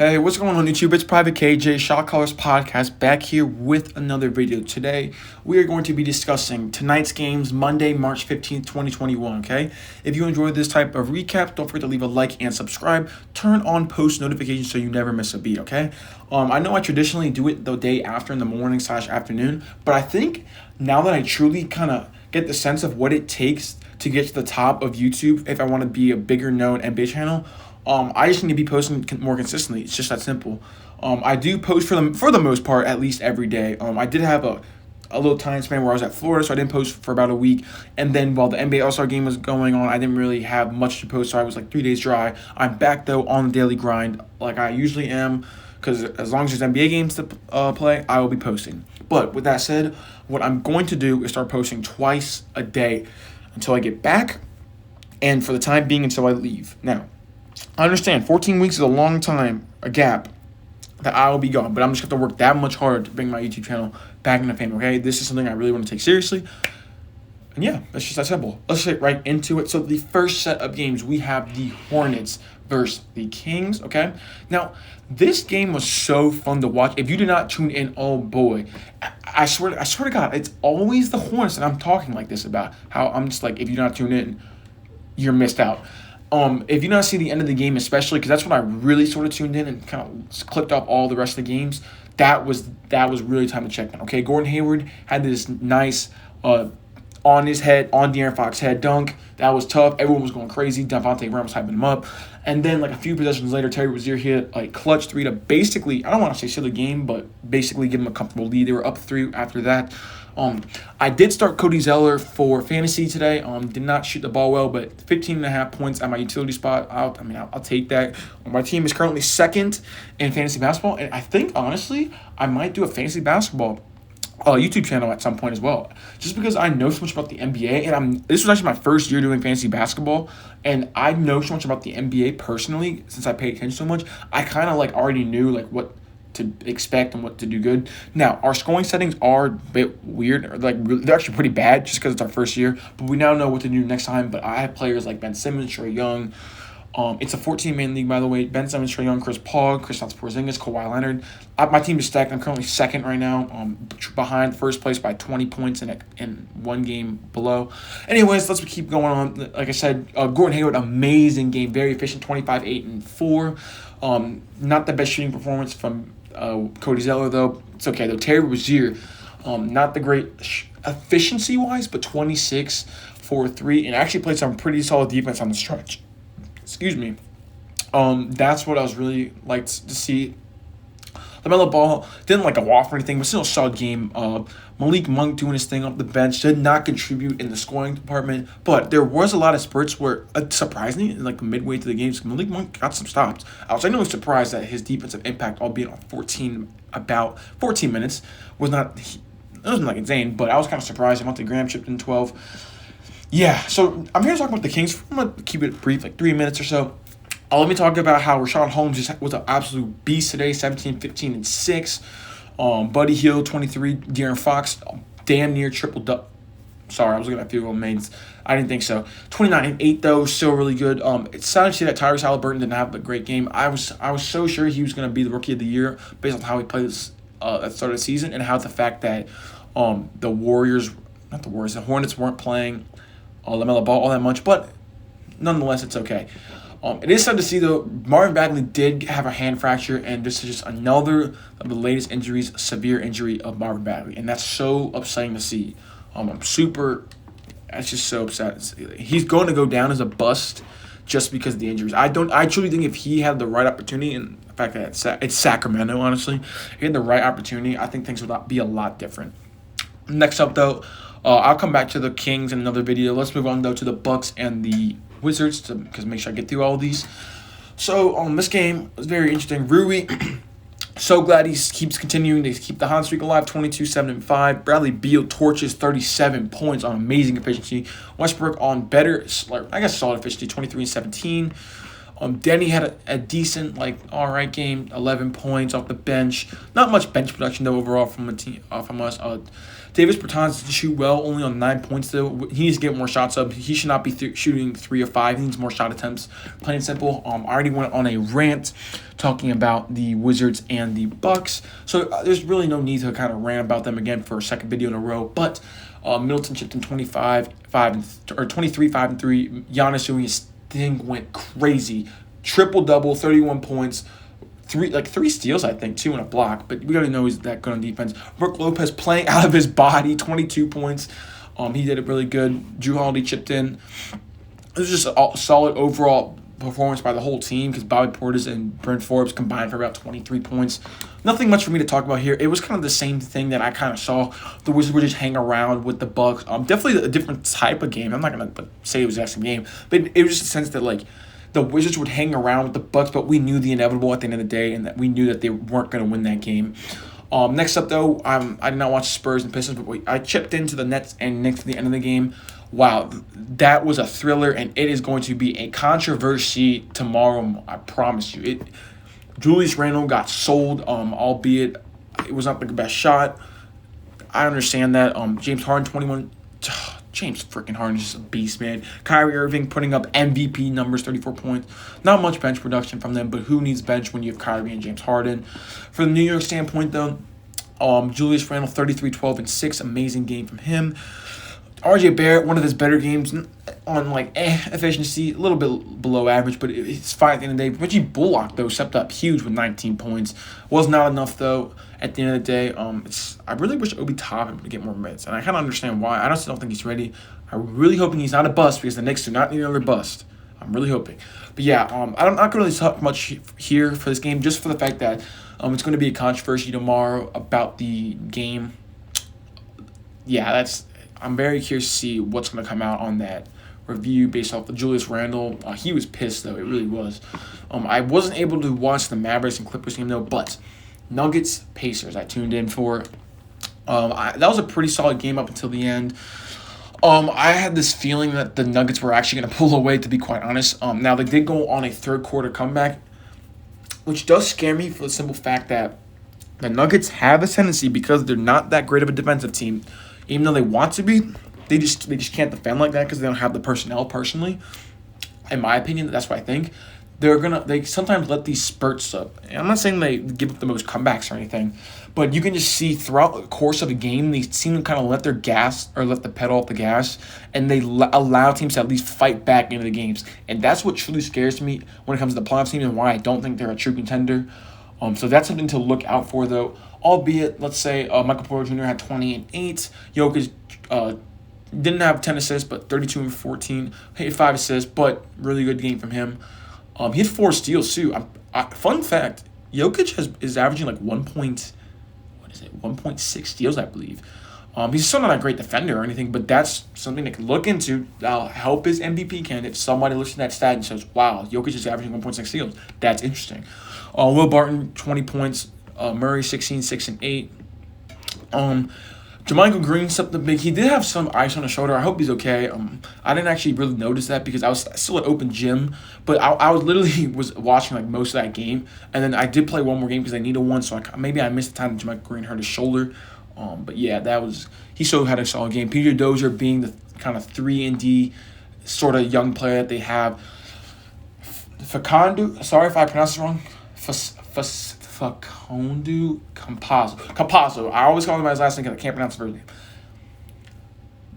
Hey, what's going on YouTube? It's Private KJ, Shot Callers Podcast, back here with another video. Today, we are going to be discussing tonight's games, Monday, March 15th, 2021, okay? If you enjoyed this type of recap, don't forget to leave a like and subscribe. Turn on post notifications so you never miss a beat, okay? I know I traditionally do it the day after in the morning/afternoon, but I think now that I truly kind of get the sense of what it takes to get to the top of YouTube if I want to be a bigger known NBA channel, I just need to be posting more consistently. It's just that simple. I do post for the most part at least every day. I did have a little time span where I was at Florida, so I didn't post for about a week. And then while the NBA All-Star game was going on, I didn't really have much to post, so I was like 3 days dry. I'm back though on the daily grind like I usually am, because as long as there's NBA games to play, I will be posting. But with that said, what I'm going to do is start posting twice a day until I get back, and for the time being until I leave. Now, I understand 14 weeks is a long time, a gap, that I will be gone. But I'm just going to work that much harder to bring my YouTube channel back into fame, okay? This is something I really want to take seriously. And yeah, that's just that simple. Let's get right into it. So the first set of games, we have the Hornets versus the Kings, okay? Now, this game was so fun to watch. If you did not tune in, oh boy, I swear to God, it's always the Hornets that I'm talking like this about. How I'm just like, if you do not tune in, you're missed out. If you not see the end of the game, especially because that's when I really sort of tuned in and kind of clicked off all the rest of the games, that was really time to check in. Okay, Gordon Hayward had this nice on De'Aaron Fox's head dunk. That was tough. Everyone was going crazy. Devontae Graham was hyping him up. And then like a few possessions later, Terry Rozier hit like clutch three to basically, I don't want to say seal the game, but basically give him a comfortable lead. They were up 3 after that. I did start Cody Zeller for fantasy today. Did not shoot the ball well, but 15.5 points at my utility spot. I'll take that. My team is currently second in fantasy basketball, and I think honestly I might do a fantasy basketball YouTube channel at some point as well, just because I know so much about the NBA, and this was actually my first year doing fantasy basketball, and I know so much about the NBA personally since I paid attention so much. I kind of like already knew like what to expect and what to do good. Now, our scoring settings are a bit weird, or like they're actually pretty bad just because it's our first year, but we now know what to do next time. But I have players like Ben Simmons, Trae Young. It's a 14-man league, by the way. Ben Simmons, Trae Young, Chris Paul, Kristaps Porzingis, Kawhi Leonard. My team is stacked. I'm currently second right now, behind first place by 20 points in one game below. Anyways, let's keep going on. Like I said, Gordon Hayward, amazing game, very efficient, 25, 8, and 4. Not the best shooting performance from Cody Zeller, though. It's okay, though. Terry Rozier, not the great efficiency-wise, but 26, 4, 3, and actually played some pretty solid defense on the stretch. Excuse me. That's what I was really liked to see. Lamelo Ball didn't like a waff or anything, but still a solid game. Malik Monk doing his thing off the bench did not contribute in the scoring department, but there was a lot of spurts where, surprisingly, like midway through the games, Malik Monk got some stops. I was genuinely surprised that his defensive impact, albeit on about 14 minutes, wasn't like insane, but I was kind of surprised. Devontae Graham chipped in 12. Yeah, so I'm here to talk about the Kings. I'm going to keep it brief, like 3 minutes or so. Let me talk about how Rashawn Holmes just was an absolute beast today, 17, 15, and 6. Buddy Hield, 23. De'Aaron Fox, damn near triple-double. Sorry, I was looking at field goal mains. I didn't think so. 29 and 8, though, still really good. It's sad to see that Tyrese Halliburton didn't have a great game. I was so sure he was going to be the Rookie of the Year based on how he played at the start of the season, and how the fact that the Hornets weren't playing Lamelo Ball all that much, but nonetheless, it's okay. It is sad to see, though, Marvin Bagley did have a hand fracture, and this is just another of the latest injuries, severe injury of Marvin Bagley, and that's so upsetting to see. That's just so upset. He's going to go down as a bust just because of the injuries. I truly think if he had the right opportunity, and the fact that it's Sacramento, honestly, if he had the right opportunity, I think things would be a lot different. Next up, though, I'll come back to the Kings in another video. Let's move on, though, to the Bucks and the Wizards, because make sure I get through all of these. So, this game was very interesting. Rui, so glad he keeps continuing to keep the hot streak alive, 22, 7, and 5. Bradley Beal torches 37 points on amazing efficiency. Westbrook on better, I guess, solid efficiency, 23 and 17. Denny had a decent, like, all right game, 11 points off the bench. Not much bench production, though, overall from the team, from us. Davis Bertans did shoot well, only on 9 points, though. He needs to get more shots up. He should not be shooting 3 or 5. He needs more shot attempts. Plain and simple. I already went on a rant talking about the Wizards and the Bucks. So there's really no need to kind of rant about them again for a second video in a row. But Middleton chipped in 23, 5, and 3. Giannis doing his thing went crazy. Triple-double, 31 points. Three steals, I think, 2 and a block. But we already know he's that good on defense. Brook Lopez playing out of his body, 22 points. He did it really good. Drew Holiday chipped in. It was just a solid overall performance by the whole team because Bobby Portis and Brent Forbes combined for about 23 points. Nothing much for me to talk about here. It was kind of the same thing that I kind of saw. The Wizards would just hang around with the Bucks. Definitely a different type of game. I'm not going to say it was the exact same game, but it was just a sense that, like, the Wizards would hang around with the Bucks, but we knew the inevitable at the end of the day, and that we knew that they weren't going to win that game. Next up, though, I did not watch Spurs and Pistons, but I chipped into the Nets and Knicks at the end of the game. Wow, that was a thriller, and it is going to be a controversy tomorrow. I promise you. Julius Randle got sold, albeit it was not the best shot. I understand that. James Harden, 21. James freaking Harden is just a beast, man. Kyrie Irving putting up MVP numbers, 34 points. Not much bench production from them, but who needs bench when you have Kyrie and James Harden? For the New York standpoint, though, Julius Randle, 33, 12, and 6. Amazing game from him. RJ Barrett, one of his better games on, like, efficiency, a little bit below average, but it's fine at the end of the day. Reggie Bullock, though, stepped up huge with 19 points. Was not enough, though, at the end of the day. I really wish Obi Toppin would get more minutes, and I kind of understand why. I honestly don't think he's ready. I'm really hoping he's not a bust because the Knicks do not need another bust. I'm really hoping. But, yeah, I'm not going to really talk much here for this game, just for the fact that it's going to be a controversy tomorrow about the game. Yeah, I'm very curious to see what's going to come out on that review based off the Julius Randle. He was pissed, though. It really was. I wasn't able to watch the Mavericks and Clippers game, though, but Nuggets, Pacers, I tuned in for. That was a pretty solid game up until the end. I had this feeling that the Nuggets were actually going to pull away, to be quite honest. Now, they did go on a third-quarter comeback, which does scare me for the simple fact that the Nuggets have a tendency, because they're not that great of a defensive team, even though they want to be, they just can't defend like that because they don't have the personnel personally. In my opinion, that's what I think. They sometimes let these spurts up. And I'm not saying they give up the most comebacks or anything, but you can just see throughout the course of the game, they seem to kind of let the pedal off the gas, and they allow teams to at least fight back into the games. And that's what truly scares me when it comes to the playoff team and why I don't think they're a true contender. So that's something to look out for, though. Albeit, let's say Michael Porter Jr. had 20 and 8. Jokic didn't have 10 assists, but 32 and 14. He had 5 assists, but really good game from him. He had 4 steals, too. Fun fact, Jokic is averaging like 1.6 steals, I believe. He's still not a great defender or anything, but that's something they can look into. That'll help his MVP candidate. If somebody looks at that stat and says, wow, Jokic is averaging 1.6 steals, that's interesting. Will Barton, 20 points. Murray, 16, 6, and 8. Jermichael Green stepped up big. He did have some ice on his shoulder. I hope he's okay. I didn't actually really notice that because I was still at open gym, but I was literally watching like most of that game, and then I did play one more game because I needed one, so maybe I missed the time that Jermichael Green hurt his shoulder. But yeah, he still had a solid game. Peter Dozier being the kind of 3-and-D sort of young player that they have. Facondu, sorry if I pronounced it wrong. Facondu Campazzo. I always call him by his last name because I can't pronounce the first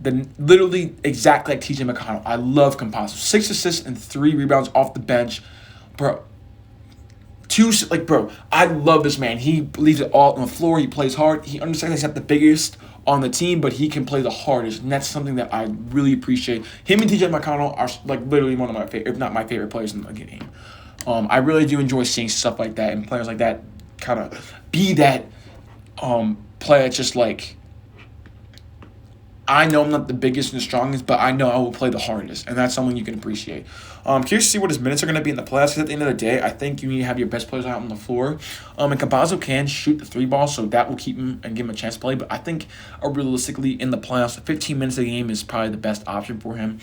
name. Literally exactly like TJ McConnell. I love Campazzo. 6 assists and 3 rebounds off the bench. Bro, I love this man. He leaves it all on the floor. He plays hard. He understands he's not the biggest on the team, but he can play the hardest, and that's something that I really appreciate. Him and TJ McConnell are like literally one of my favorite, if not my favorite players in the game. I really do enjoy seeing stuff like that and players like that kind of be that player that's just like, I know I'm not the biggest and the strongest, but I know I will play the hardest, and that's something you can appreciate. Curious to see what his minutes are going to be in the playoffs, because at the end of the day, I think you need to have your best players out on the floor. And Campazzo can shoot the 3-ball, so that will keep him and give him a chance to play, but I think realistically in the playoffs, 15 minutes a game is probably the best option for him.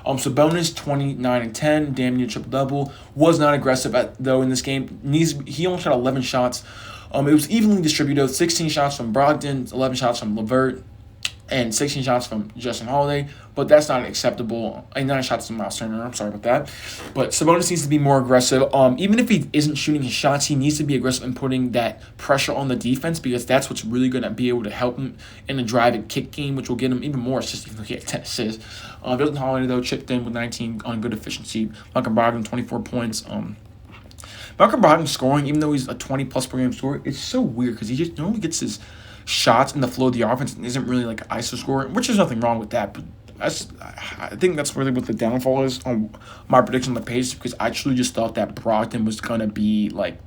Sabonis 29 and 10, damn near triple double. Was not aggressive though in this game. He only shot 11 shots. It was evenly distributed. 16 shots from Brogdon, 11 shots from LeVert, and 16 shots from Justin Holiday. But that's not acceptable. And 9 shots from Miles Turner. I'm sorry about that. But Sabonis needs to be more aggressive. Even if he isn't shooting his shots, he needs to be aggressive in putting that pressure on the defense, because that's what's really going to be able to help him in the drive and kick game, which will get him even more assists, even though he had 10 assists. Justin Holiday, though, chipped in with 19 on good efficiency. Malcolm Brogdon, 24 points. Malcolm Brogdon scoring, even though he's a 20-plus per game scorer, it's so weird because he just normally gets his shots in the flow of the offense and isn't really like an ISO scorer, which is nothing wrong with that. But I think that's really what the downfall is on my prediction on the pace, because I truly just thought that Brogdon was going to be like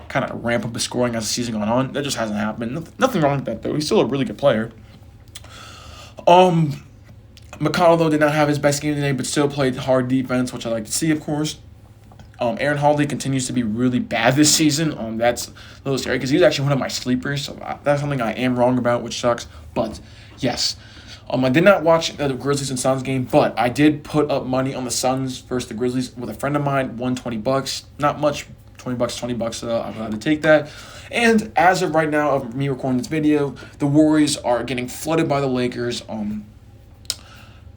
kind of ramp up his scoring as the season gone on. That just hasn't happened. Nothing wrong with that, though. He's still a really good player. McConnell, though, did not have his best game today, but still played hard defense, which I like to see, of course. Aaron Holiday continues to be really bad this season. That's a little scary because he's actually one of my sleepers, so that's something I am wrong about, which sucks. But, yes. I did not watch the Grizzlies and Suns game, but I did put up money on the Suns versus the Grizzlies with a friend of mine, won $20. Not much, $20, so I'm glad to take that. And as of right now, of me recording this video, the Warriors are getting flooded by the Lakers.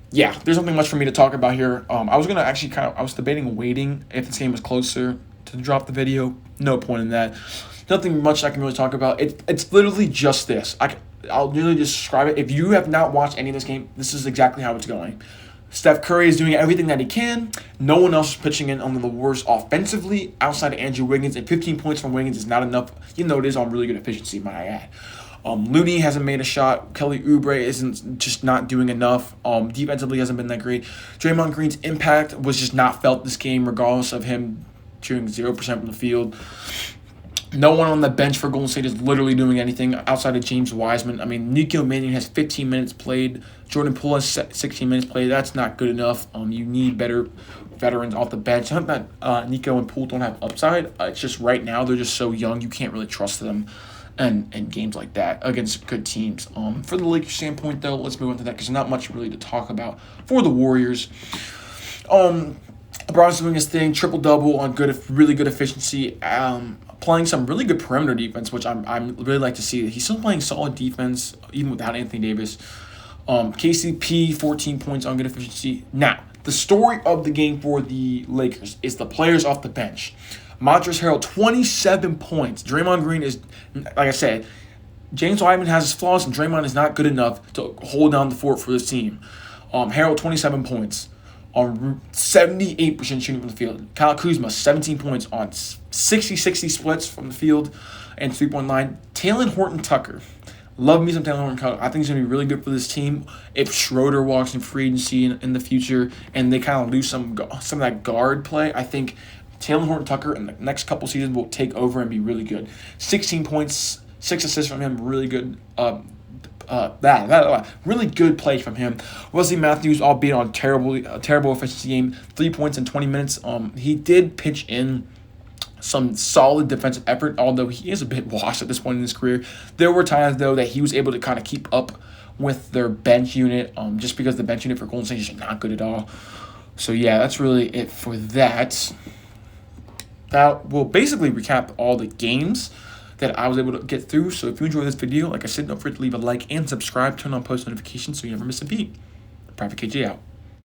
Yeah, there's nothing much for me to talk about here. I was going to actually I was debating waiting if this game was closer to drop the video. No point in that. Nothing much I can really talk about. It's literally just this. I'll literally describe it. If you have not watched any of this game, this is exactly how it's going. Steph Curry is doing everything that he can. No one else is pitching in on the Warriors offensively outside of Andrew Wiggins, and 15 points from Wiggins is not enough. Even though it is on really good efficiency, might I add. Looney hasn't made a shot. Kelly Oubre isn't just not doing enough. Defensively hasn't been that great. Draymond Green's impact was just not felt this game, regardless of him shooting 0% from the field. No one on the bench for Golden State is literally doing anything outside of James Wiseman. I mean, Nico Mannion has 15 minutes played. Jordan Poole has 16 minutes played. That's not good enough. You need better veterans off the bench. Not that Nico and Poole don't have upside. It's just right now they're just so young, you can't really trust them and games like that against good teams. For the Lakers standpoint, though, let's move on to that because there's not much really to talk about for the Warriors. LeBron's doing his thing, triple-double on really good efficiency, playing some really good perimeter defense, which I'm really like to see. He's still playing solid defense, even without Anthony Davis. KCP, 14 points on good efficiency. Now, the story of the game for the Lakers is the players off the bench. Montrezl Harrell, 27 points. Draymond Green is, like I said, James Wiseman has his flaws, and Draymond is not good enough to hold down the fort for this team. Harrell, 27 points on 78% shooting from the field. Kyle Kuzma, 17 points on 60-60 splits from the field and 3-point line. Talen Horton-Tucker. Love me some Talen Horton-Tucker. I think he's going to be really good for this team. If Schroeder walks in free agency in the future and they kind of lose some of that guard play, I think Talen Horton-Tucker in the next couple seasons will take over and be really good. 16 points, 6 assists from him, really good. Really good play from him. Wesley Matthews, albeit on terrible efficiency game, 3 points in 20 minutes. He did pitch in some solid defensive effort, although he is a bit washed at this point in his career. There were times, though, that he was able to kind of keep up with their bench unit, just because the bench unit for Golden State is not good at all. So, yeah, that's really it for that. That will basically recap all the games that I was able to get through. So if you enjoyed this video, like I said, don't forget to leave a like and subscribe. Turn on post notifications so you never miss a beat. Private KJ out.